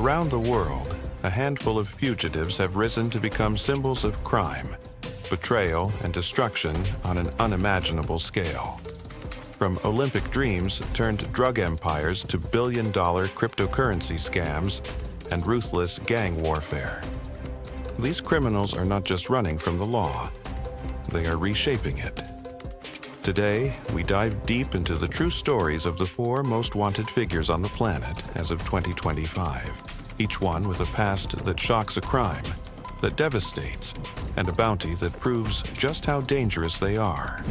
Around the world, a handful of fugitives have risen to become symbols of crime, betrayal, and destruction on an unimaginable scale. From Olympic dreams turned drug empires to billion-dollar cryptocurrency scams and ruthless gang warfare. These criminals are not just running from the law, they are reshaping it. Today, we dive deep into the true stories of the 4 most wanted figures on the planet as of 2025, each one with a past that shocks a crime, that devastates, and a bounty that proves just how dangerous they are.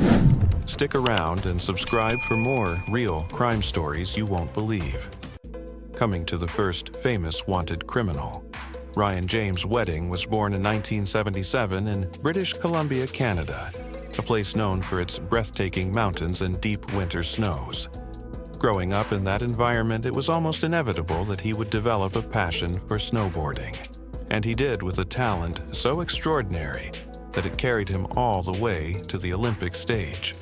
Stick around and subscribe for more real crime stories you won't believe. Coming to the first famous wanted criminal. Ryan James Wedding was born in 1977 in British Columbia, Canada, a place known for its breathtaking mountains and deep winter snows. Growing up in that environment, it was almost inevitable that he would develop a passion for snowboarding. And he did with a talent so extraordinary that it carried him all the way to the Olympic stage.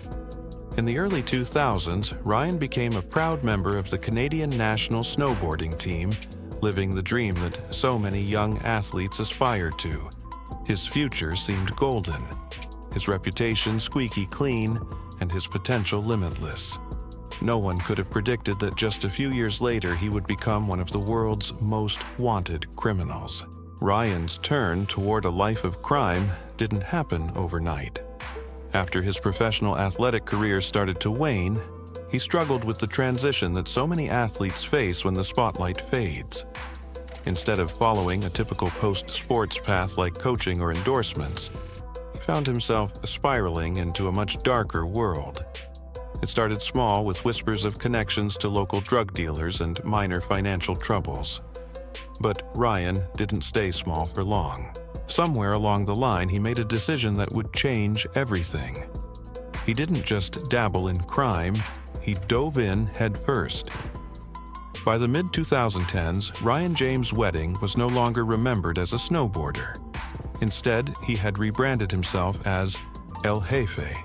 In the early 2000s, Ryan became a proud member of the Canadian national snowboarding team, living the dream that so many young athletes aspired to. His future seemed golden, his reputation squeaky clean, and his potential limitless. No one could have predicted that just a few years later he would become one of the world's most wanted criminals. Ryan's turn toward a life of crime didn't happen overnight. After his professional athletic career started to wane, he struggled with the transition that so many athletes face when the spotlight fades. Instead of following a typical post-sports path like coaching or endorsements, he found himself spiraling into a much darker world. It started small with whispers of connections to local drug dealers and minor financial troubles. But Ryan didn't stay small for long. Somewhere along the line, he made a decision that would change everything. He didn't just dabble in crime, he dove in headfirst. By the mid-2010s, Ryan James Wedding was no longer remembered as a snowboarder. Instead, he had rebranded himself as El Jefe,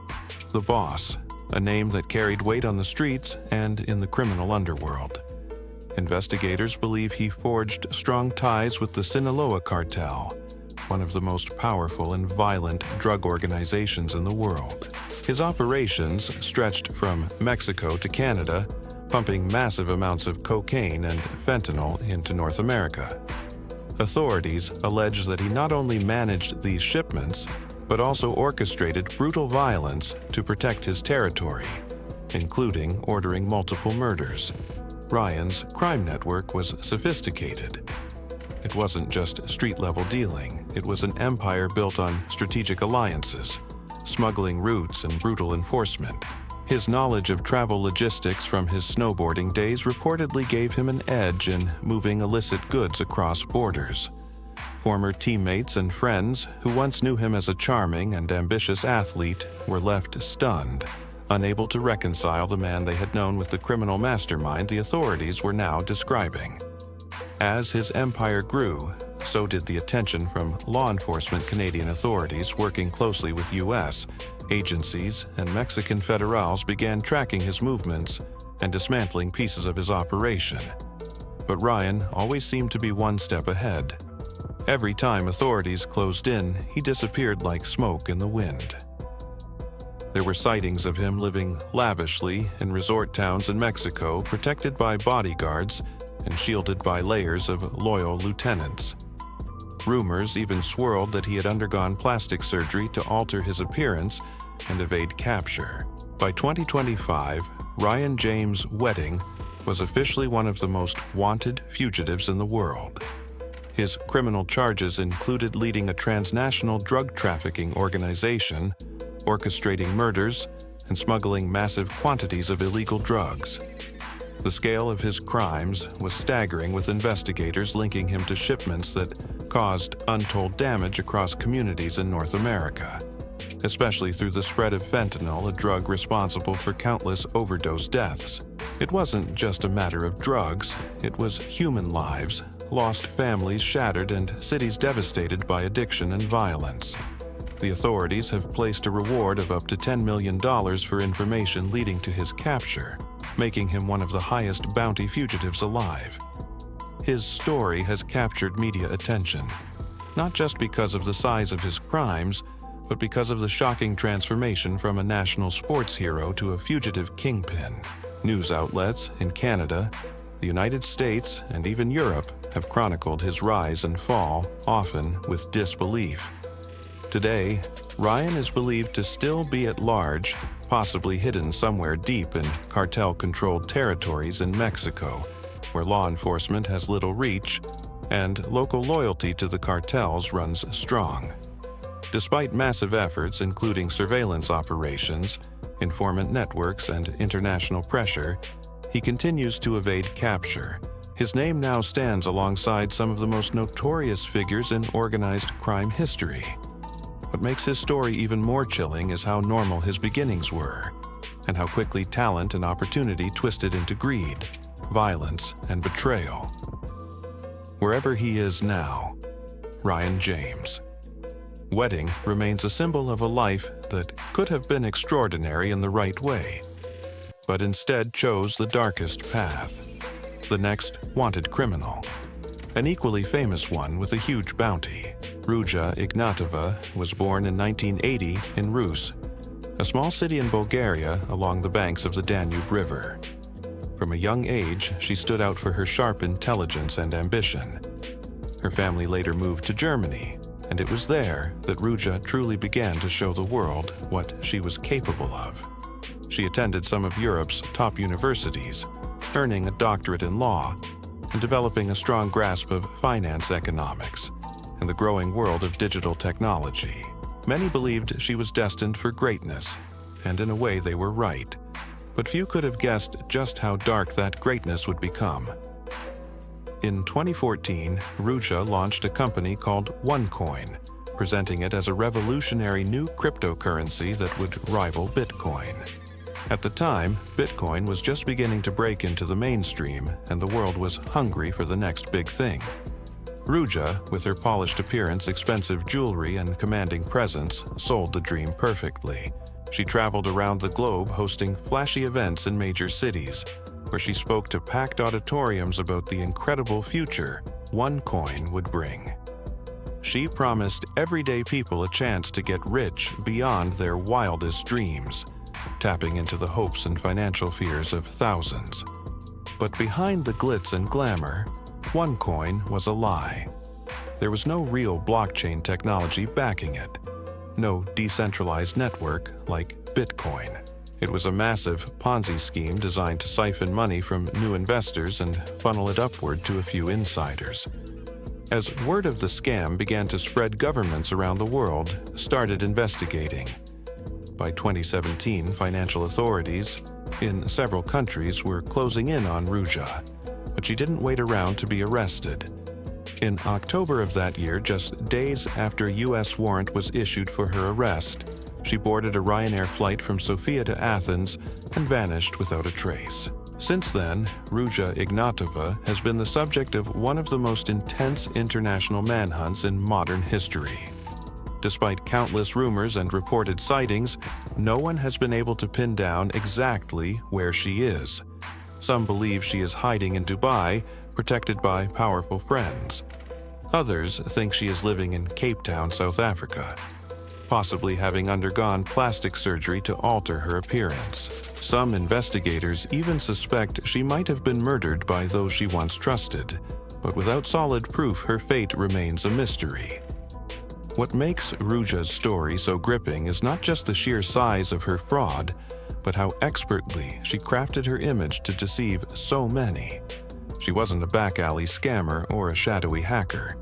the boss, a name that carried weight on the streets and in the criminal underworld. Investigators believe he forged strong ties with the Sinaloa cartel, one of the most powerful and violent drug organizations in the world. His operations stretched from Mexico to Canada, pumping massive amounts of cocaine and fentanyl into North America. Authorities allege that he not only managed these shipments, but also orchestrated brutal violence to protect his territory, including ordering multiple murders. Ryan's crime network was sophisticated. It wasn't just street-level dealing, it was an empire built on strategic alliances, smuggling routes, and brutal enforcement. His knowledge of travel logistics from his snowboarding days reportedly gave him an edge in moving illicit goods across borders. Former teammates and friends who once knew him as a charming and ambitious athlete were left stunned, unable to reconcile the man they had known with the criminal mastermind the authorities were now describing. As his empire grew, so did the attention from law enforcement Canadian authorities working closely with U.S. agencies, and Mexican federales began tracking his movements and dismantling pieces of his operation. But Ryan always seemed to be one step ahead. Every time authorities closed in, he disappeared like smoke in the wind. There were sightings of him living lavishly in resort towns in Mexico, protected by bodyguards and shielded by layers of loyal lieutenants. Rumors even swirled that he had undergone plastic surgery to alter his appearance and evade capture. By 2025, Ryan James Wedding was officially one of the most wanted fugitives in the world. His criminal charges included leading a transnational drug trafficking organization, orchestrating murders, and smuggling massive quantities of illegal drugs. The scale of his crimes was staggering, with investigators linking him to shipments that caused untold damage across communities in North America, especially through the spread of fentanyl, a drug responsible for countless overdose deaths. It wasn't just a matter of drugs, it was human lives, lost families shattered, and cities devastated by addiction and violence. The authorities have placed a reward of up to $10 million for information leading to his capture, making him one of the highest bounty fugitives alive. his story has captured media attention, not just because of the size of his crimes, but because of the shocking transformation from a national sports hero to a fugitive kingpin. News outlets in Canada, the United States, and even Europe have chronicled his rise and fall, often with disbelief. Today, Ryan is believed to still be at large, possibly hidden somewhere deep in cartel-controlled territories in Mexico, where law enforcement has little reach and local loyalty to the cartels runs strong. Despite massive efforts, including surveillance operations, informant networks, and international pressure, he continues to evade capture. His name now stands alongside some of the most notorious figures in organized crime history. What makes his story even more chilling is how normal his beginnings were, and how quickly talent and opportunity twisted into greed, violence, and betrayal. Wherever he is now, Ryan James. Wedding remains a symbol of a life that could have been extraordinary in the right way, but instead chose the darkest path. The next wanted criminal, an equally famous one with a huge bounty. Ruja Ignatova was born in 1980 in Rus, a small city in Bulgaria along the banks of the Danube River. From a young age, she stood out for her sharp intelligence and ambition. Her family later moved to Germany, and it was there that Ruja truly began to show the world what she was capable of. She attended some of Europe's top universities, earning a doctorate in law and developing a strong grasp of finance economics and the growing world of digital technology. Many believed she was destined for greatness, and in a way they were right. But few could have guessed just how dark that greatness would become. In 2014, Ruja launched a company called OneCoin, presenting it as a revolutionary new cryptocurrency that would rival Bitcoin. At the time, Bitcoin was just beginning to break into the mainstream, and the world was hungry for the next big thing. Ruja, with her polished appearance, expensive jewelry, and commanding presence, sold the dream perfectly. She traveled around the globe hosting flashy events in major cities, where she spoke to packed auditoriums about the incredible future OneCoin would bring. She promised everyday people a chance to get rich beyond their wildest dreams, tapping into the hopes and financial fears of thousands. But behind the glitz and glamour, OneCoin was a lie. There was no real blockchain technology backing it, no decentralized network like Bitcoin. It was a massive Ponzi scheme designed to siphon money from new investors and funnel it upward to a few insiders. As word of the scam began to spread, governments around the world started investigating. By 2017, financial authorities in several countries were closing in on Ruja, but she didn't wait around to be arrested. In October of that year, just days after a U.S. warrant was issued for her arrest, she boarded a Ryanair flight from Sofia to Athens and vanished without a trace. Since then, Ruja Ignatova has been the subject of one of the most intense international manhunts in modern history. Despite countless rumors and reported sightings, no one has been able to pin down exactly where she is. Some believe she is hiding in Dubai, protected by powerful friends. Others think she is living in Cape Town, South Africa, possibly having undergone plastic surgery to alter her appearance. Some investigators even suspect she might have been murdered by those she once trusted, but without solid proof, her fate remains a mystery. What makes Ruja's story so gripping is not just the sheer size of her fraud, but how expertly she crafted her image to deceive so many. She wasn't a back alley scammer or a shadowy hacker.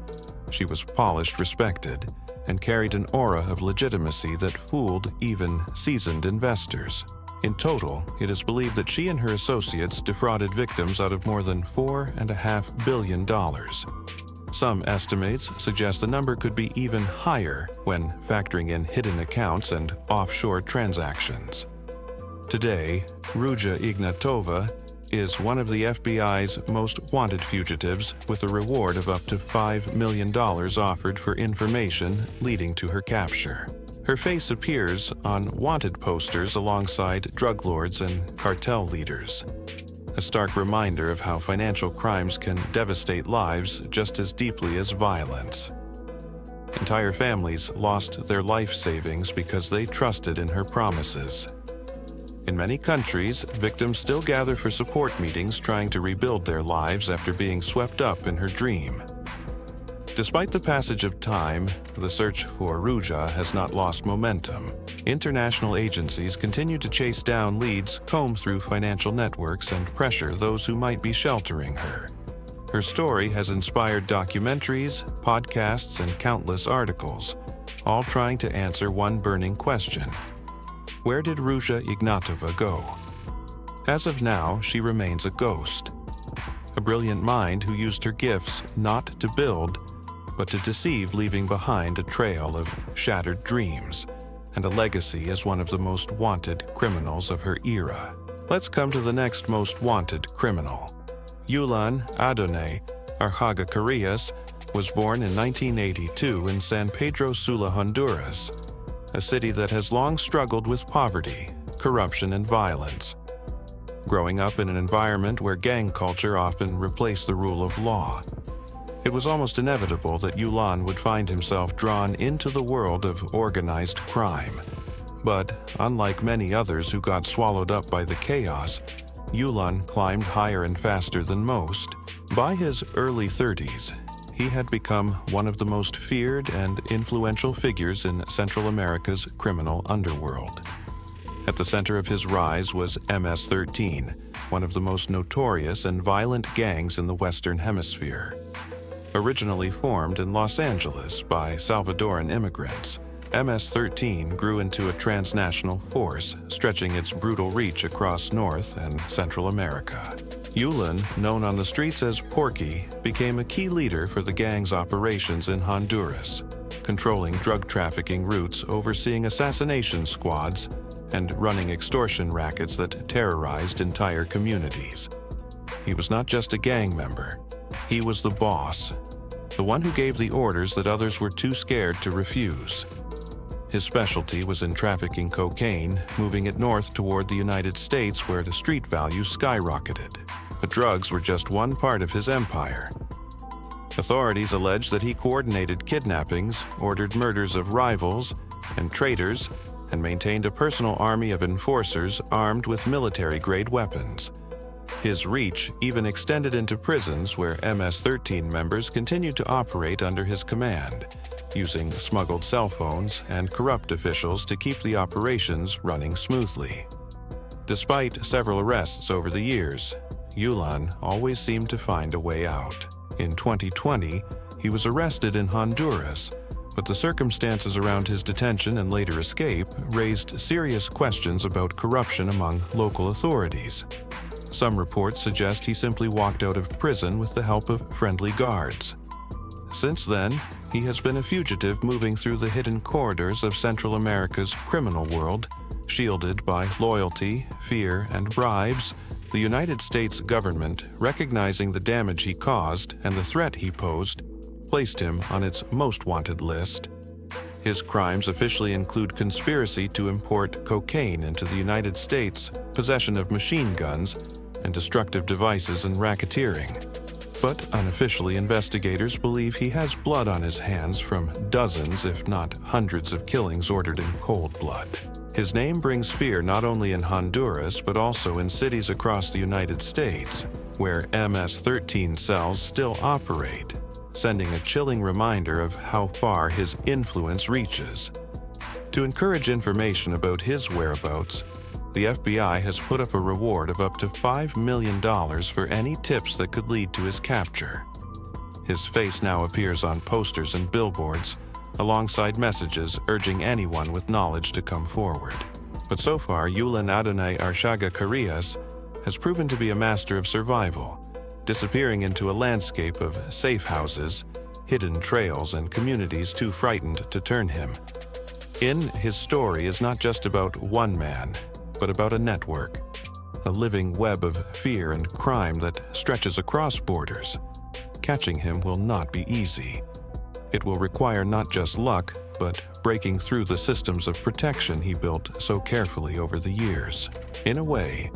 She was polished, respected, and carried an aura of legitimacy that fooled even seasoned investors. In total, it is believed that she and her associates defrauded victims out of more than $4.5 billion. Some estimates suggest the number could be even higher when factoring in hidden accounts and offshore transactions. Today, Ruja Ignatova is one of the FBI's most wanted fugitives, with a reward of up to $5 million offered for information leading to her capture. Her face appears on wanted posters alongside drug lords and cartel leaders. a stark reminder of how financial crimes can devastate lives just as deeply as violence. Entire families lost their life savings because they trusted in her promises. In many countries, victims still gather for support meetings trying to rebuild their lives after being swept up in her dream. Despite the passage of time, the search for Ruja has not lost momentum. International agencies continue to chase down leads, comb through financial networks, and pressure those who might be sheltering her. Her story has inspired documentaries, podcasts, and countless articles, all trying to answer one burning question: where did Ruja Ignatova go? As of now, she remains a ghost. A brilliant mind who used her gifts not to build, but to deceive, leaving behind a trail of shattered dreams and a legacy as one of the most wanted criminals of her era. Let's come to the next most wanted criminal. Yulan Adonai Archagacarias was born in 1982 in San Pedro Sula, Honduras, a city that has long struggled with poverty, corruption, and violence. Growing up in an environment where gang culture often replaced the rule of law, it was almost inevitable that Yulan would find himself drawn into the world of organized crime. But, unlike many others who got swallowed up by the chaos, Yulan climbed higher and faster than most. By his early 30s, he had become one of the most feared and influential figures in Central America's criminal underworld. At the center of his rise was MS-13, one of the most notorious and violent gangs in the Western Hemisphere. Originally formed in Los Angeles by Salvadoran immigrants, MS-13 grew into a transnational force, stretching its brutal reach across North and Central America. Yulan, known on the streets as Porky, became a key leader for the gang's operations in Honduras, controlling drug trafficking routes, overseeing assassination squads, and running extortion rackets that terrorized entire communities. He was not just a gang member. He was the boss, the one who gave the orders that others were too scared to refuse. His specialty was in trafficking cocaine, moving it north toward the United States where the street values skyrocketed. But drugs were just one part of his empire. Authorities allege that he coordinated kidnappings, ordered murders of rivals and traitors, and maintained a personal army of enforcers armed with military-grade weapons. His reach even extended into prisons where MS-13 members continued to operate under his command, using smuggled cell phones and corrupt officials to keep the operations running smoothly. Despite several arrests over the years, Yulan always seemed to find a way out. In 2020, he was arrested in Honduras, but the circumstances around his detention and later escape raised serious questions about corruption among local authorities. Some reports suggest he simply walked out of prison with the help of friendly guards. Since then, he has been a fugitive moving through the hidden corridors of Central America's criminal world, shielded by loyalty, fear, and bribes. The United States government, recognizing the damage he caused and the threat he posed, placed him on its most wanted list. His crimes officially include conspiracy to import cocaine into the United States, possession of machine guns, and destructive devices and racketeering. But unofficially, investigators believe he has blood on his hands from dozens, if not hundreds, of killings ordered in cold blood. His name brings fear not only in Honduras, but also in cities across the United States, where MS-13 cells still operate, sending a chilling reminder of how far his influence reaches. To encourage information about his whereabouts, the FBI has put up a reward of up to $5 million for any tips that could lead to his capture. His face now appears on posters and billboards, alongside messages urging anyone with knowledge to come forward. But so far, Yulan Adonai Archagacarias has proven to be a master of survival, disappearing into a landscape of safe houses, hidden trails, and communities too frightened to turn him. His story is not just about one man, but about a network, a living web of fear and crime that stretches across borders. Catching him will not be easy. It will require not just luck, but breaking through the systems of protection he built so carefully over the years. In a way,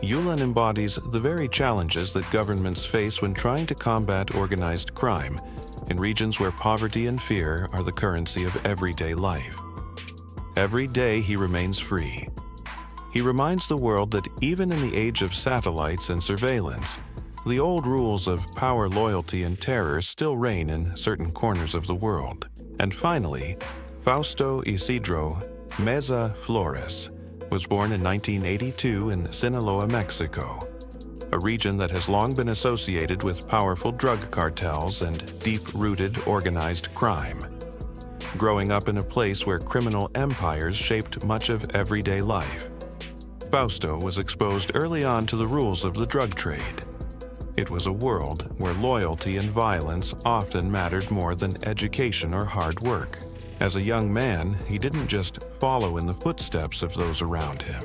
Yulin embodies the very challenges that governments face when trying to combat organized crime in regions where poverty and fear are the currency of everyday life. Every day he remains free. He reminds the world that even in the age of satellites and surveillance, the old rules of power, loyalty, and terror still reign in certain corners of the world. And finally, Fausto Isidro Meza Flores was born in 1982 in Sinaloa, Mexico, a region that has long been associated with powerful drug cartels and deep-rooted organized crime. Growing up in a place where criminal empires shaped much of everyday life, Fausto was exposed early on to the rules of the drug trade. It was a world where loyalty and violence often mattered more than education or hard work. As a young man, he didn't just follow in the footsteps of those around him.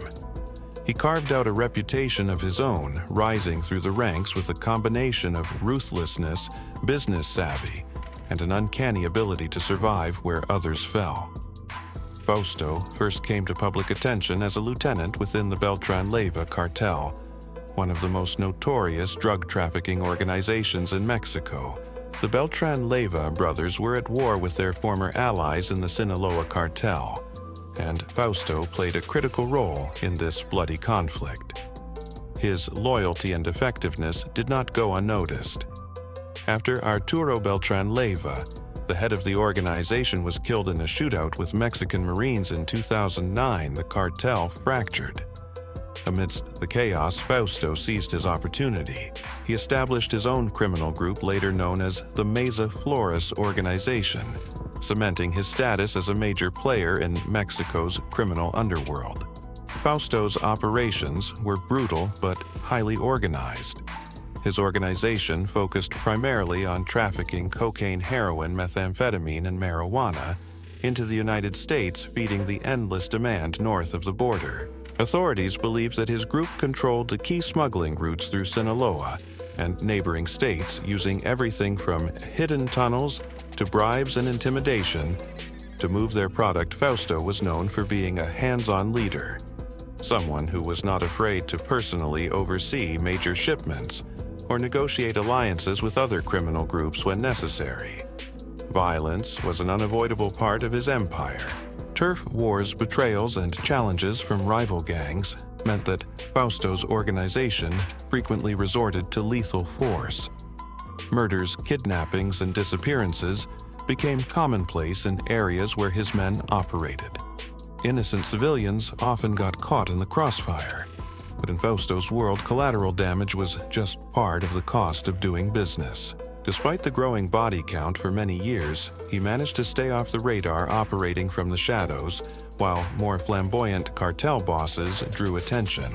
He carved out a reputation of his own, rising through the ranks with a combination of ruthlessness, business savvy, and an uncanny ability to survive where others fell. Fausto first came to public attention as a lieutenant within the Beltran-Leyva cartel, one of the most notorious drug trafficking organizations in Mexico. The Beltran-Leyva brothers were at war with their former allies in the Sinaloa cartel, and Fausto played a critical role in this bloody conflict. His loyalty and effectiveness did not go unnoticed. After Arturo Beltran-Leyva, the head of the organization, was killed in a shootout with Mexican Marines in 2009, the cartel fractured. Amidst the chaos, Fausto seized his opportunity. He established his own criminal group, later known as the Meza Flores organization, cementing his status as a major player in Mexico's criminal underworld. Fausto's operations were brutal but highly organized. His organization focused primarily on trafficking cocaine, heroin, methamphetamine, and marijuana into the United States, feeding the endless demand north of the border. Authorities believe that his group controlled the key smuggling routes through Sinaloa and neighboring states, using everything from hidden tunnels to bribes and intimidation to move their product. Fausto was known for being a hands-on leader, someone who was not afraid to personally oversee major shipments or negotiate alliances with other criminal groups when necessary. Violence was an unavoidable part of his empire. Turf wars, betrayals, and challenges from rival gangs meant that Fausto's organization frequently resorted to lethal force. Murders, kidnappings, and disappearances became commonplace in areas where his men operated. Innocent civilians often got caught in the crossfire, but in Fausto's world, collateral damage was just part of the cost of doing business. Despite the growing body count for many years, he managed to stay off the radar, operating from the shadows, while more flamboyant cartel bosses drew attention.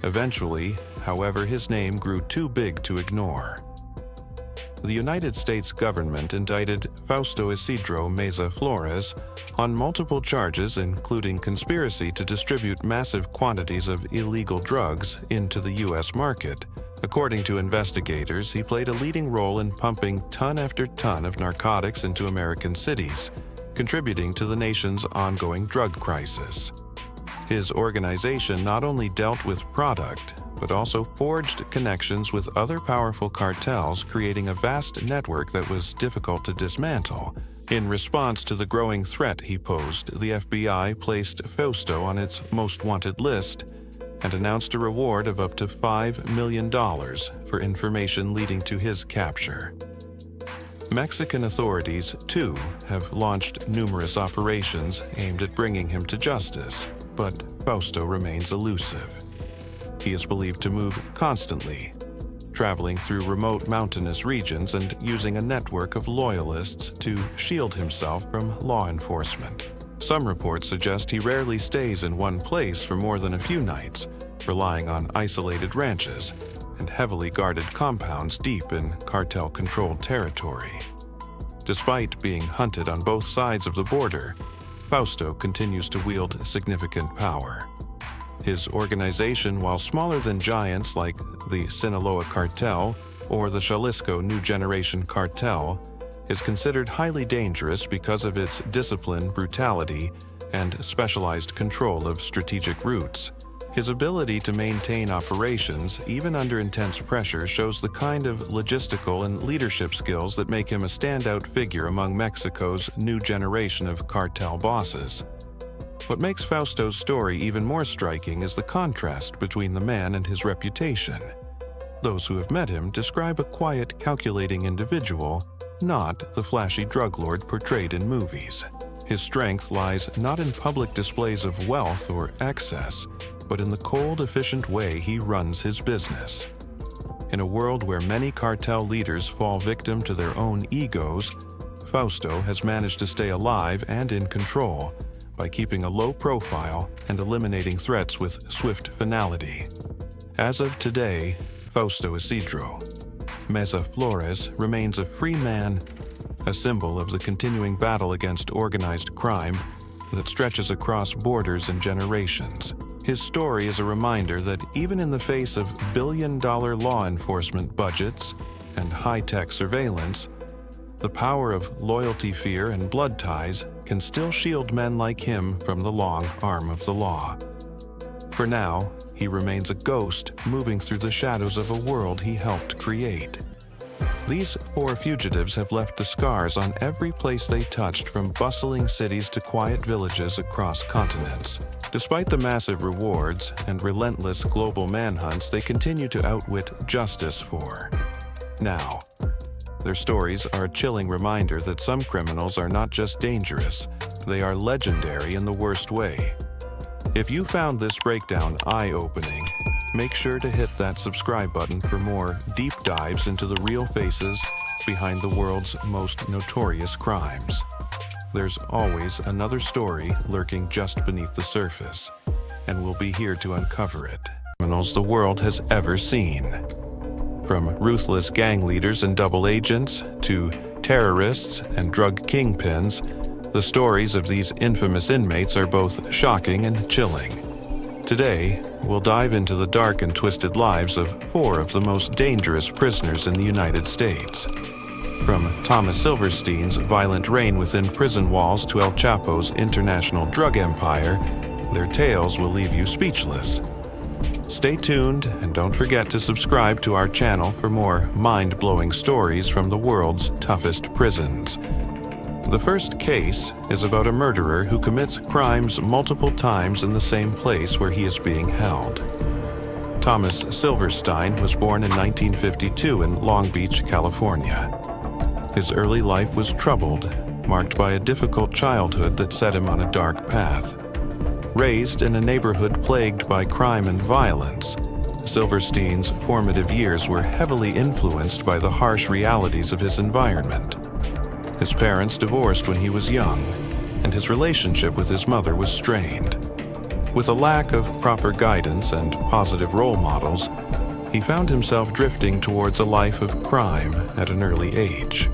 Eventually, however, his name grew too big to ignore. The United States government indicted Fausto Isidro Meza Flores on multiple charges, including conspiracy to distribute massive quantities of illegal drugs into the U.S. market. According to investigators, he played a leading role in pumping ton after ton of narcotics into American cities, contributing to the nation's ongoing drug crisis. His organization not only dealt with product, but also forged connections with other powerful cartels, creating a vast network that was difficult to dismantle. In response to the growing threat he posed, the FBI placed Fausto on its most wanted list and announced a reward of up to $5 million for information leading to his capture. Mexican authorities, too, have launched numerous operations aimed at bringing him to justice, but Fausto remains elusive. He is believed to move constantly, traveling through remote mountainous regions and using a network of loyalists to shield himself from law enforcement. Some reports suggest he rarely stays in one place for more than a few nights, relying on isolated ranches and heavily guarded compounds deep in cartel-controlled territory. Despite being hunted on both sides of the border, Fausto continues to wield significant power. His organization, while smaller than giants like the Sinaloa cartel or the Jalisco New Generation cartel, is considered highly dangerous because of its discipline, brutality, and specialized control of strategic routes. His ability to maintain operations, even under intense pressure, shows the kind of logistical and leadership skills that make him a standout figure among Mexico's new generation of cartel bosses. What makes Fausto's story even more striking is the contrast between the man and his reputation. Those who have met him describe a quiet, calculating individual, not the flashy drug lord portrayed in movies. His strength lies not in public displays of wealth or excess, but in the cold, efficient way he runs his business. In a world where many cartel leaders fall victim to their own egos, Fausto has managed to stay alive and in control by keeping a low profile and eliminating threats with swift finality. As of today, Fausto Isidro Meza Flores remains a free man, a symbol of the continuing battle against organized crime that stretches across borders and generations. His story is a reminder that even in the face of billion-dollar law enforcement budgets and high-tech surveillance, the power of loyalty, fear, and blood ties can still shield men like him from the long arm of the law. For now, he remains a ghost moving through the shadows of a world he helped create. These four fugitives have left the scars on every place they touched, from bustling cities to quiet villages across continents. Despite the massive rewards and relentless global manhunts they continue to outwit justice for. Now, their stories are a chilling reminder that some criminals are not just dangerous, they are legendary in the worst way. If you found this breakdown eye-opening, make sure to hit that subscribe button for more deep dives into the real faces behind the world's most notorious crimes. There's always another story lurking just beneath the surface, and we'll be here to uncover it. Criminals the world has ever seen. From ruthless gang leaders and double agents to terrorists and drug kingpins, the stories of these infamous inmates are both shocking and chilling. Today, we'll dive into the dark and twisted lives of four of the most dangerous prisoners in the United States. From Thomas Silverstein's violent reign within prison walls to El Chapo's international drug empire, their tales will leave you speechless. Stay tuned and don't forget to subscribe to our channel for more mind-blowing stories from the world's toughest prisons. The first case is about a murderer who commits crimes multiple times in the same place where he is being held. Thomas Silverstein was born in 1952 in Long Beach, California. His early life was troubled, marked by a difficult childhood that set him on a dark path. Raised in a neighborhood plagued by crime and violence, Silverstein's formative years were heavily influenced by the harsh realities of his environment. His parents divorced when he was young, and his relationship with his mother was strained. With a lack of proper guidance and positive role models, he found himself drifting towards a life of crime at an early age.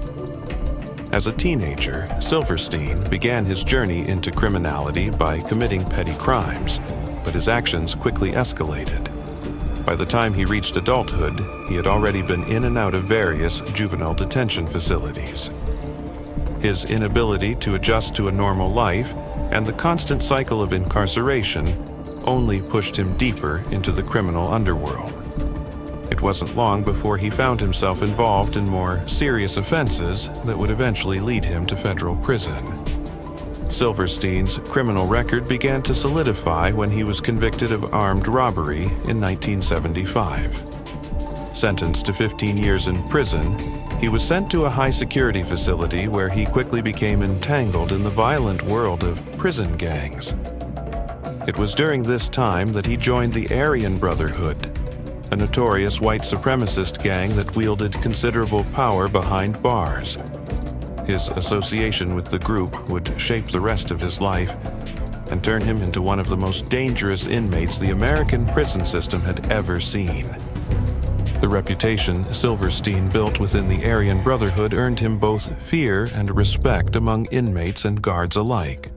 As a teenager, Silverstein began his journey into criminality by committing petty crimes, but his actions quickly escalated. By the time he reached adulthood, he had already been in and out of various juvenile detention facilities. His inability to adjust to a normal life and the constant cycle of incarceration only pushed him deeper into the criminal underworld. It wasn't long before he found himself involved in more serious offenses that would eventually lead him to federal prison. Silverstein's criminal record began to solidify when he was convicted of armed robbery in 1975. Sentenced to 15 years in prison, he was sent to a high-security facility where he quickly became entangled in the violent world of prison gangs. It was during this time that he joined the Aryan Brotherhood, a notorious white supremacist gang that wielded considerable power behind bars. His association with the group would shape the rest of his life and turn him into one of the most dangerous inmates the American prison system had ever seen. The reputation Silverstein built within the Aryan Brotherhood earned him both fear and respect among inmates and guards alike.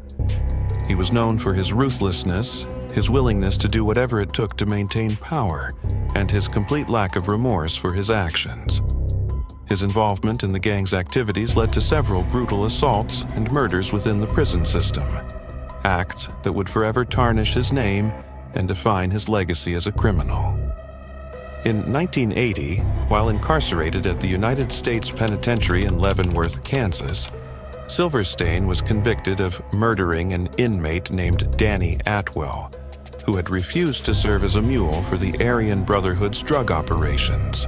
He was known for his ruthlessness, his willingness to do whatever it took to maintain power, and his complete lack of remorse for his actions. His involvement in the gang's activities led to several brutal assaults and murders within the prison system, acts that would forever tarnish his name and define his legacy as a criminal. In 1980, while incarcerated at the United States Penitentiary in Leavenworth, Kansas, Silverstein was convicted of murdering an inmate named Danny Atwell, who had refused to serve as a mule for the Aryan Brotherhood's drug operations.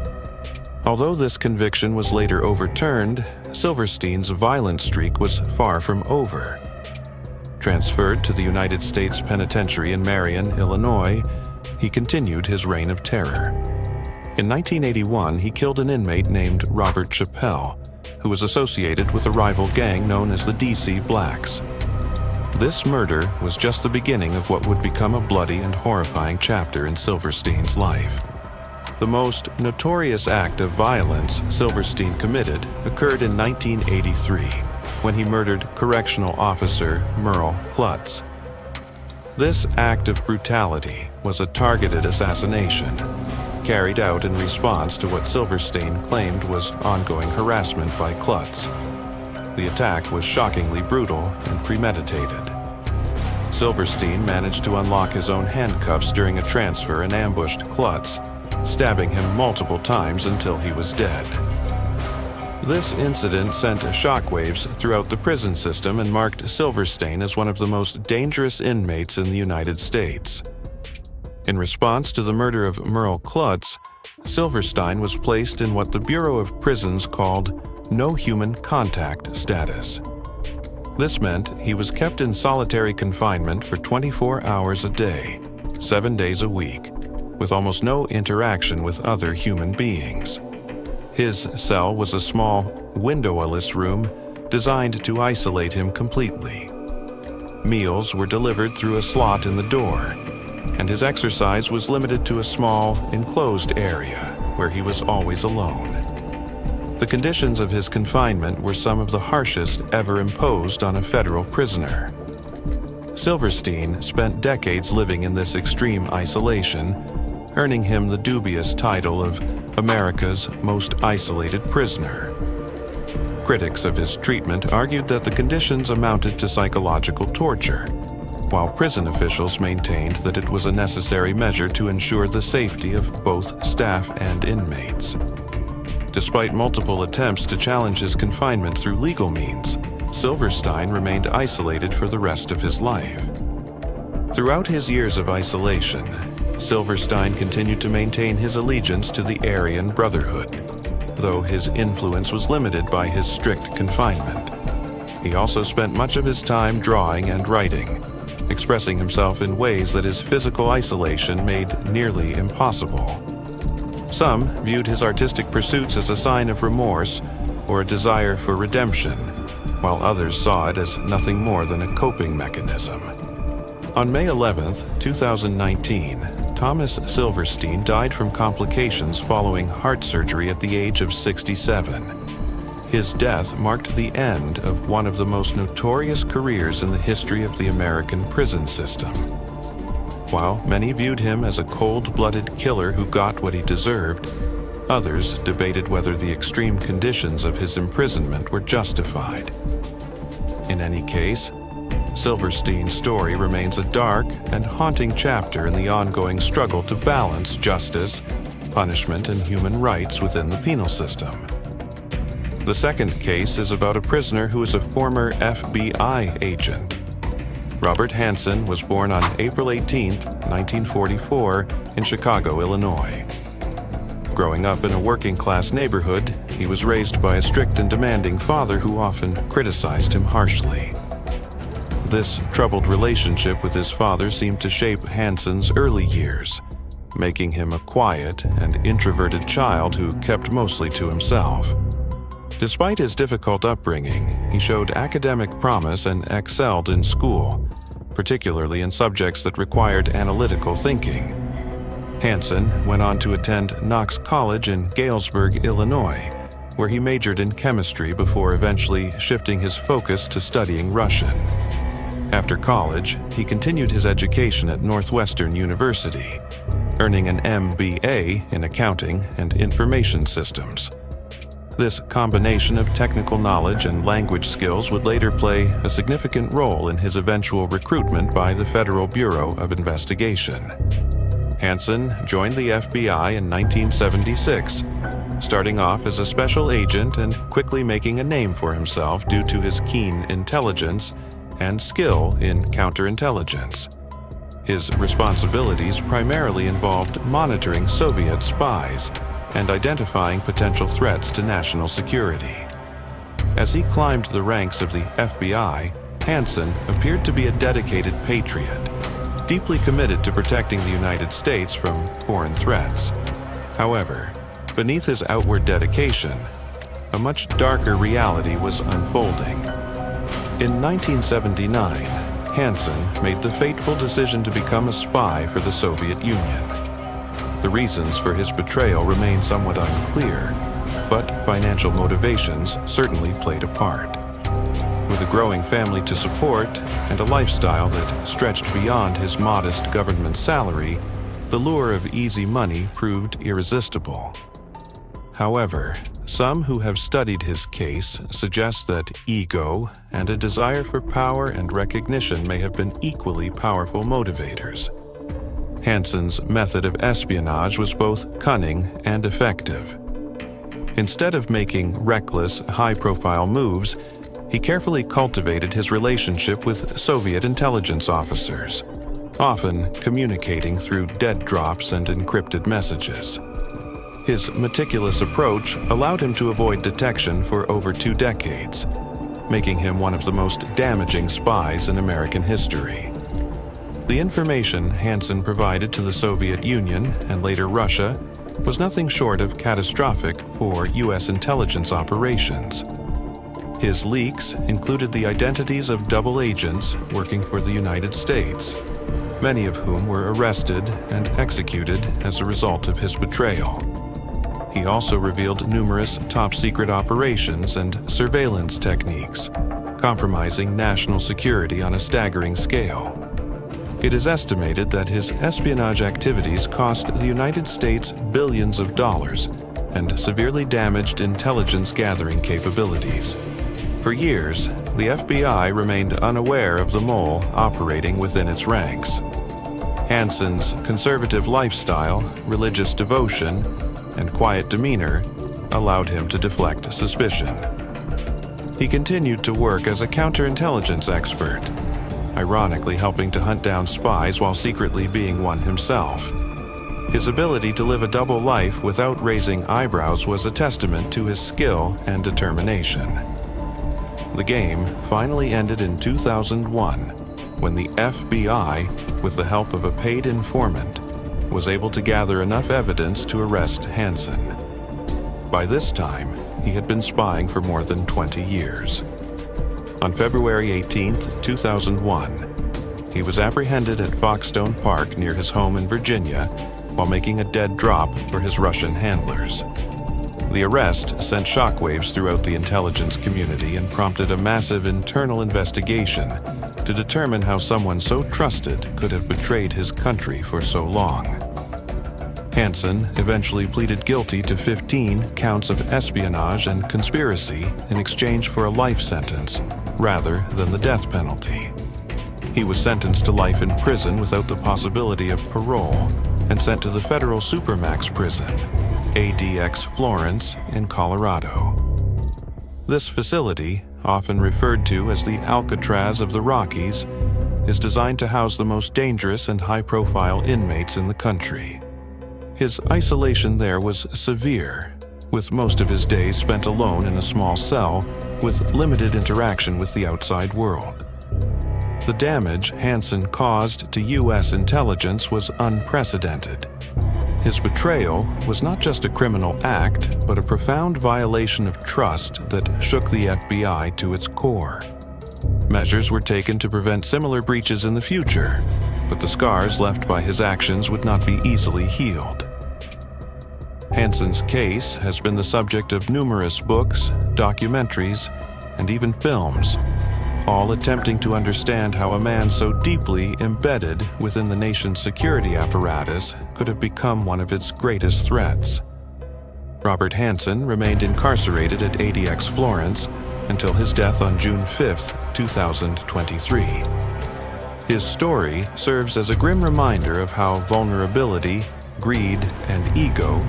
Although this conviction was later overturned, Silverstein's violent streak was far from over. Transferred to the United States Penitentiary in Marion, Illinois, he continued his reign of terror. In 1981, he killed an inmate named Robert Chappelle, who was associated with a rival gang known as the DC Blacks. This murder was just the beginning of what would become a bloody and horrifying chapter in Silverstein's life. The most notorious act of violence Silverstein committed occurred in 1983, when he murdered correctional officer Merle Klutz. This act of brutality was a targeted assassination, carried out in response to what Silverstein claimed was ongoing harassment by Klutz. The attack was shockingly brutal and premeditated. Silverstein managed to unlock his own handcuffs during a transfer and ambushed Klutz, stabbing him multiple times until he was dead. This incident sent shockwaves throughout the prison system and marked Silverstein as one of the most dangerous inmates in the United States. In response to the murder of Merle Klutz, Silverstein was placed in what the Bureau of Prisons called no human contact status. This meant he was kept in solitary confinement for 24 hours a day, 7 days a week, with almost no interaction with other human beings. His cell was a small, windowless room designed to isolate him completely. Meals were delivered through a slot in the door, and his exercise was limited to a small, enclosed area where he was always alone. The conditions of his confinement were some of the harshest ever imposed on a federal prisoner. Silverstein spent decades living in this extreme isolation, earning him the dubious title of America's most isolated prisoner. Critics of his treatment argued that the conditions amounted to psychological torture, while prison officials maintained that it was a necessary measure to ensure the safety of both staff and inmates. Despite multiple attempts to challenge his confinement through legal means, Silverstein remained isolated for the rest of his life. Throughout his years of isolation, Silverstein continued to maintain his allegiance to the Aryan Brotherhood, though his influence was limited by his strict confinement. He also spent much of his time drawing and writing, expressing himself in ways that his physical isolation made nearly impossible. Some viewed his artistic pursuits as a sign of remorse or a desire for redemption, while others saw it as nothing more than a coping mechanism. On May 11, 2019, Thomas Silverstein died from complications following heart surgery at the age of 67. His death marked the end of one of the most notorious careers in the history of the American prison system. While many viewed him as a cold-blooded killer who got what he deserved, others debated whether the extreme conditions of his imprisonment were justified. In any case, Silverstein's story remains a dark and haunting chapter in the ongoing struggle to balance justice, punishment, and human rights within the penal system. The second case is about a prisoner who is a former FBI agent. Robert Hansen was born on April 18, 1944, in Chicago, Illinois. Growing up in a working-class neighborhood, he was raised by a strict and demanding father who often criticized him harshly. This troubled relationship with his father seemed to shape Hansen's early years, making him a quiet and introverted child who kept mostly to himself. Despite his difficult upbringing, he showed academic promise and excelled in school, particularly in subjects that required analytical thinking. Hansen went on to attend Knox College in Galesburg, Illinois, where he majored in chemistry before eventually shifting his focus to studying Russian. After college, he continued his education at Northwestern University, earning an MBA in accounting and information systems. This combination of technical knowledge and language skills would later play a significant role in his eventual recruitment by the Federal Bureau of Investigation. Hansen joined the FBI in 1976, starting off as a special agent and quickly making a name for himself due to his keen intelligence and skill in counterintelligence. His responsibilities primarily involved monitoring Soviet spies and identifying potential threats to national security. As he climbed the ranks of the FBI, Hansen appeared to be a dedicated patriot, deeply committed to protecting the United States from foreign threats. However, beneath his outward dedication, a much darker reality was unfolding. In 1979, Hansen made the fateful decision to become a spy for the Soviet Union. The reasons for his betrayal remain somewhat unclear, but financial motivations certainly played a part. With a growing family to support and a lifestyle that stretched beyond his modest government salary, the lure of easy money proved irresistible. However, some who have studied his case suggest that ego and a desire for power and recognition may have been equally powerful motivators. Hansen's method of espionage was both cunning and effective. Instead of making reckless, high-profile moves, he carefully cultivated his relationship with Soviet intelligence officers, often communicating through dead drops and encrypted messages. His meticulous approach allowed him to avoid detection for over 2 decades, making him one of the most damaging spies in American history. The information Hansen provided to the Soviet Union and later Russia was nothing short of catastrophic for U.S. intelligence operations. His leaks included the identities of double agents working for the United States, many of whom were arrested and executed as a result of his betrayal. He also revealed numerous top-secret operations and surveillance techniques, compromising national security on a staggering scale. It is estimated that his espionage activities cost the United States billions of dollars and severely damaged intelligence gathering capabilities. For years, the FBI remained unaware of the mole operating within its ranks. Hansen's conservative lifestyle, religious devotion, and quiet demeanor allowed him to deflect suspicion. He continued to work as a counterintelligence expert, ironically helping to hunt down spies while secretly being one himself. His ability to live a double life without raising eyebrows was a testament to his skill and determination. The game finally ended in 2001, when the FBI, with the help of a paid informant, was able to gather enough evidence to arrest Hansen. By this time, he had been spying for more than 20 years. On February 18, 2001, he was apprehended at Foxstone Park near his home in Virginia while making a dead drop for his Russian handlers. The arrest sent shockwaves throughout the intelligence community and prompted a massive internal investigation to determine how someone so trusted could have betrayed his country for so long. Hansen eventually pleaded guilty to 15 counts of espionage and conspiracy in exchange for a life sentence, rather than the death penalty. He was sentenced to life in prison without the possibility of parole and sent to the federal supermax prison, ADX Florence in Colorado. This facility, often referred to as the Alcatraz of the Rockies, is designed to house the most dangerous and high-profile inmates in the country. His isolation there was severe, with most of his days spent alone in a small cell with limited interaction with the outside world. The damage Hansen caused to U.S. intelligence was unprecedented. His betrayal was not just a criminal act, but a profound violation of trust that shook the FBI to its core. Measures were taken to prevent similar breaches in the future, but the scars left by his actions would not be easily healed. Hansen's case has been the subject of numerous books, documentaries, and even films, all attempting to understand how a man so deeply embedded within the nation's security apparatus could have become one of its greatest threats. Robert Hansen remained incarcerated at ADX Florence until his death on June 5, 2023. His story serves as a grim reminder of how vulnerability, greed, and ego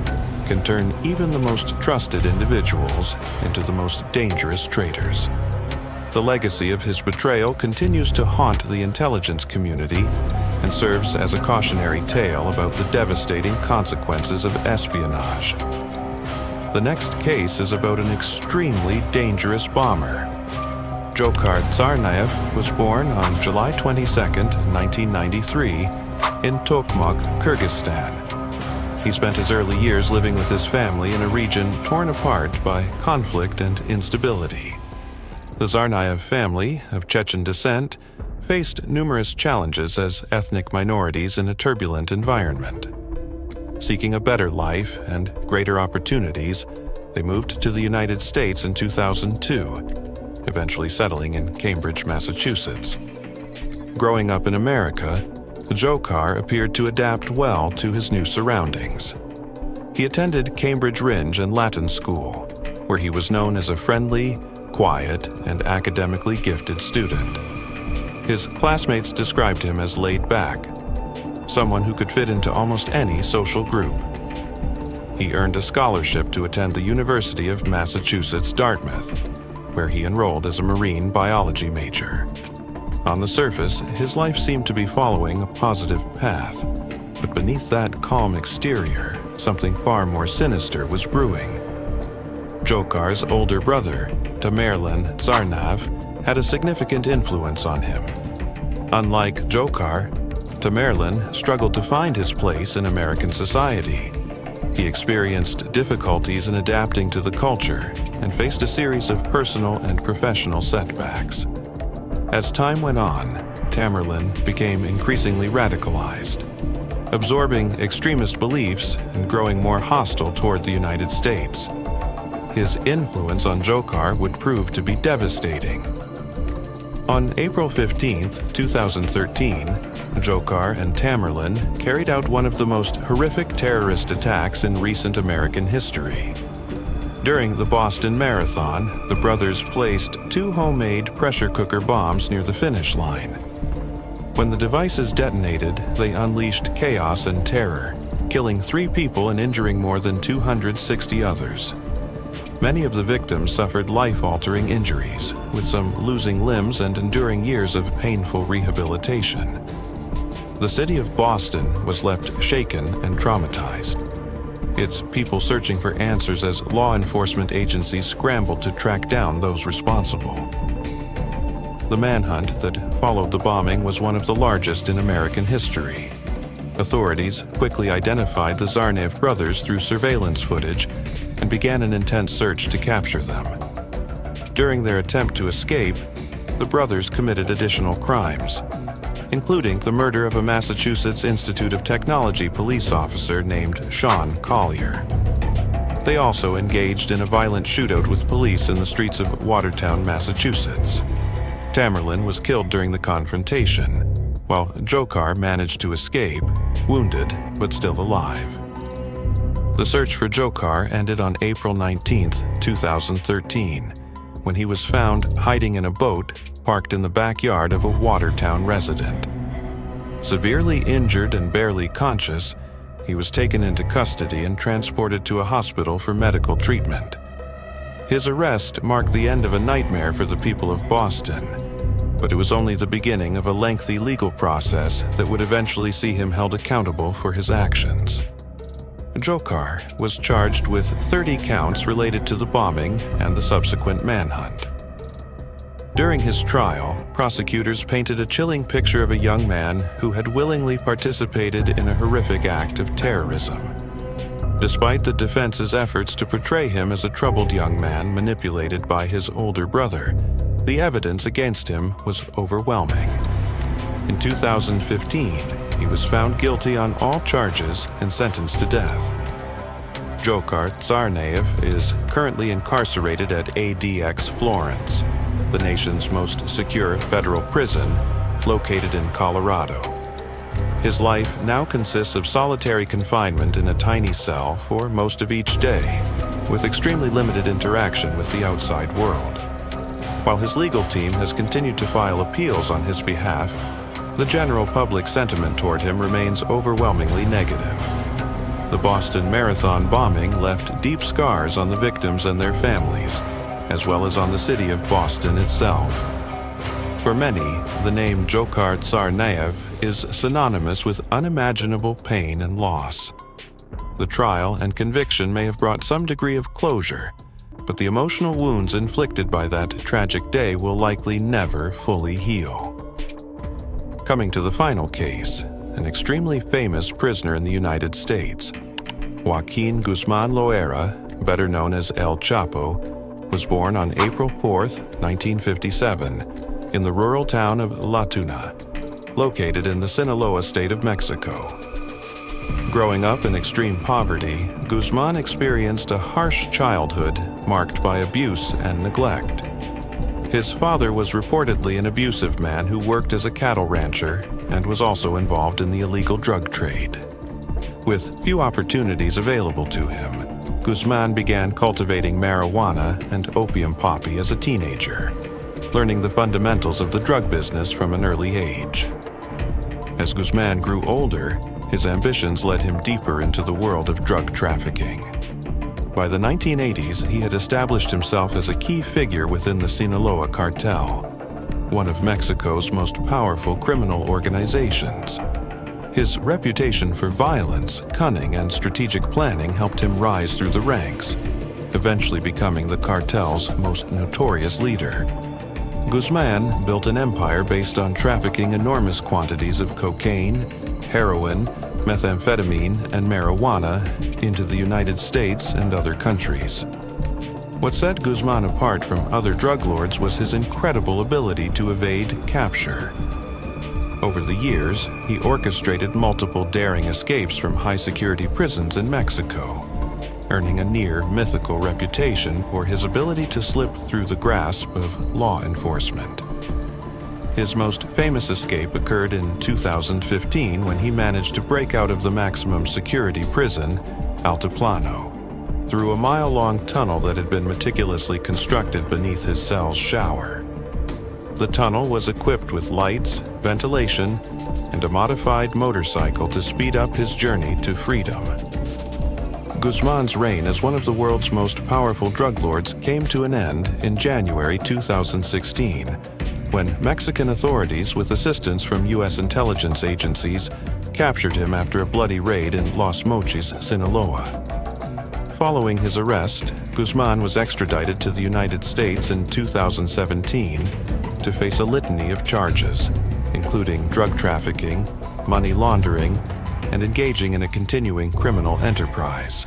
can turn even the most trusted individuals into the most dangerous traitors. The legacy of his betrayal continues to haunt the intelligence community and serves as a cautionary tale about the devastating consequences of espionage. The next case is about an extremely dangerous bomber. Dzhokhar Tsarnaev was born on July 22, 1993, in Tokmak, Kyrgyzstan. He spent his early years living with his family in a region torn apart by conflict and instability. The Tsarnaev family, of Chechen descent, faced numerous challenges as ethnic minorities in a turbulent environment. Seeking a better life and greater opportunities, they moved to the United States in 2002, eventually settling in Cambridge, Massachusetts. Growing up in America, Dzhokhar appeared to adapt well to his new surroundings. He attended Cambridge Ringe and Latin School, where he was known as a friendly, quiet, and academically gifted student. His classmates described him as laid back, someone who could fit into almost any social group. He earned a scholarship to attend the University of Massachusetts Dartmouth, where he enrolled as a marine biology major. On the surface, his life seemed to be following a positive path, but beneath that calm exterior, something far more sinister was brewing. Dzhokhar's older brother, Tamerlan Tsarnaev, had a significant influence on him. Unlike Dzhokhar, Tamerlan struggled to find his place in American society. He experienced difficulties in adapting to the culture and faced a series of personal and professional setbacks. As time went on, Tamerlan became increasingly radicalized, absorbing extremist beliefs and growing more hostile toward the United States. His influence on Dzhokhar would prove to be devastating. On April 15, 2013, Dzhokhar and Tamerlan carried out one of the most horrific terrorist attacks in recent American history. During the Boston Marathon, the brothers placed 2 homemade pressure cooker bombs near the finish line. When the devices detonated, they unleashed chaos and terror, killing 3 people and injuring more than 260 others. Many of the victims suffered life-altering injuries, with some losing limbs and enduring years of painful rehabilitation. The city of Boston was left shaken and traumatized. Its people searching for answers as law enforcement agencies scrambled to track down those responsible. The manhunt that followed the bombing was one of the largest in American history. Authorities quickly identified the Tsarnaev brothers through surveillance footage and began an intense search to capture them. During their attempt to escape, the brothers committed additional crimes, including the murder of a Massachusetts Institute of Technology police officer named Sean Collier. They also engaged in a violent shootout with police in the streets of Watertown, Massachusetts. Tamerlan was killed during the confrontation, while Dzhokhar managed to escape, wounded but still alive. The search for Dzhokhar ended on April 19, 2013, when he was found hiding in a boat parked in the backyard of a Watertown resident. Severely injured and barely conscious, he was taken into custody and transported to a hospital for medical treatment. His arrest marked the end of a nightmare for the people of Boston, but it was only the beginning of a lengthy legal process that would eventually see him held accountable for his actions. Dzhokhar was charged with 30 counts related to the bombing and the subsequent manhunt. During his trial, prosecutors painted a chilling picture of a young man who had willingly participated in a horrific act of terrorism. Despite the defense's efforts to portray him as a troubled young man manipulated by his older brother, the evidence against him was overwhelming. In 2015, he was found guilty on all charges and sentenced to death. Dzhokhar Tsarnaev is currently incarcerated at ADX Florence, the nation's most secure federal prison, located in Colorado. His life now consists of solitary confinement in a tiny cell for most of each day, with extremely limited interaction with the outside world. While his legal team has continued to file appeals on his behalf, the general public sentiment toward him remains overwhelmingly negative. The Boston Marathon bombing left deep scars on the victims and their families, as well as on the city of Boston itself. For many, the name Dzhokhar Tsarnaev is synonymous with unimaginable pain and loss. The trial and conviction may have brought some degree of closure, but the emotional wounds inflicted by that tragic day will likely never fully heal. Coming to the final case, an extremely famous prisoner in the United States, Joaquin Guzman Loera, better known as El Chapo, was born on April 4, 1957, in the rural town of La Tuna, located in the Sinaloa state of Mexico. Growing up in extreme poverty, Guzman experienced a harsh childhood marked by abuse and neglect. His father was reportedly an abusive man who worked as a cattle rancher and was also involved in the illegal drug trade. With few opportunities available to him, Guzman began cultivating marijuana and opium poppy as a teenager, learning the fundamentals of the drug business from an early age. As Guzman grew older, his ambitions led him deeper into the world of drug trafficking. By the 1980s, he had established himself as a key figure within the Sinaloa cartel, one of Mexico's most powerful criminal organizations. His reputation for violence, cunning, and strategic planning helped him rise through the ranks, eventually becoming the cartel's most notorious leader. Guzman built an empire based on trafficking enormous quantities of cocaine, heroin, methamphetamine, and marijuana into the United States and other countries. What set Guzman apart from other drug lords was his incredible ability to evade capture. Over the years, he orchestrated multiple daring escapes from high-security prisons in Mexico, earning a near-mythical reputation for his ability to slip through the grasp of law enforcement. His most famous escape occurred in 2015 when he managed to break out of the maximum security prison, Altiplano, through a mile-long tunnel that had been meticulously constructed beneath his cell's shower. The tunnel was equipped with lights, ventilation, and a modified motorcycle to speed up his journey to freedom. Guzman's reign as one of the world's most powerful drug lords came to an end in January 2016, when Mexican authorities, with assistance from U.S. intelligence agencies, captured him after a bloody raid in Los Mochis, Sinaloa. Following his arrest, Guzman was extradited to the United States in 2017 to face a litany of charges, including drug trafficking, money laundering, and engaging in a continuing criminal enterprise.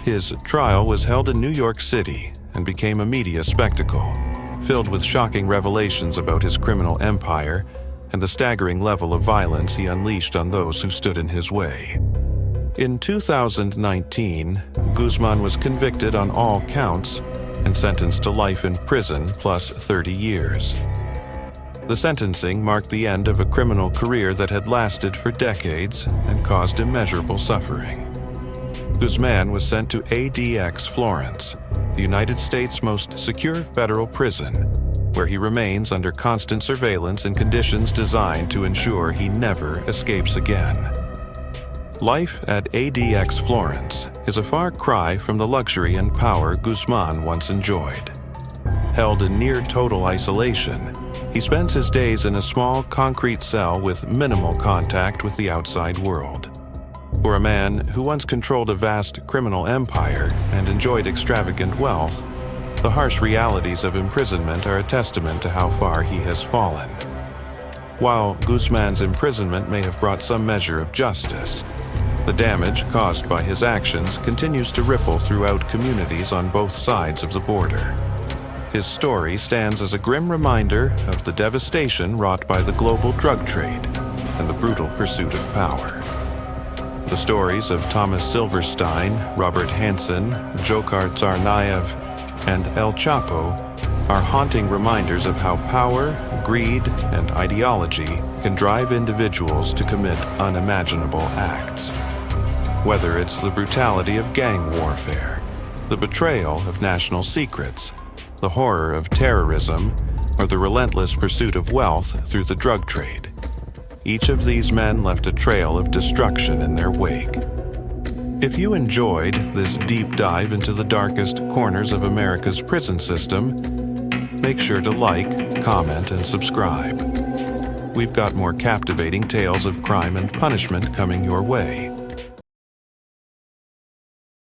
His trial was held in New York City and became a media spectacle, filled with shocking revelations about his criminal empire and the staggering level of violence he unleashed on those who stood in his way. In 2019, Guzman was convicted on all counts and sentenced to life in prison plus 30 years. The sentencing marked the end of a criminal career that had lasted for decades and caused immeasurable suffering. Guzman was sent to ADX Florence, the United States' most secure federal prison, where he remains under constant surveillance in conditions designed to ensure he never escapes again. Life at ADX Florence is a far cry from the luxury and power Guzman once enjoyed. Held in near total isolation, he spends his days in a small concrete cell with minimal contact with the outside world. For a man who once controlled a vast criminal empire and enjoyed extravagant wealth, the harsh realities of imprisonment are a testament to how far he has fallen. While Guzman's imprisonment may have brought some measure of justice, the damage caused by his actions continues to ripple throughout communities on both sides of the border. His story stands as a grim reminder of the devastation wrought by the global drug trade and the brutal pursuit of power. The stories of Thomas Silverstein, Robert Hansen, Dzhokhar Tsarnaev, and El Chapo are haunting reminders of how power, greed, and ideology can drive individuals to commit unimaginable acts. Whether it's the brutality of gang warfare, the betrayal of national secrets, the horror of terrorism, or the relentless pursuit of wealth through the drug trade. Each of these men left a trail of destruction in their wake. If you enjoyed this deep dive into the darkest corners of America's prison system, make sure to like, comment, and subscribe. We've got more captivating tales of crime and punishment coming your way.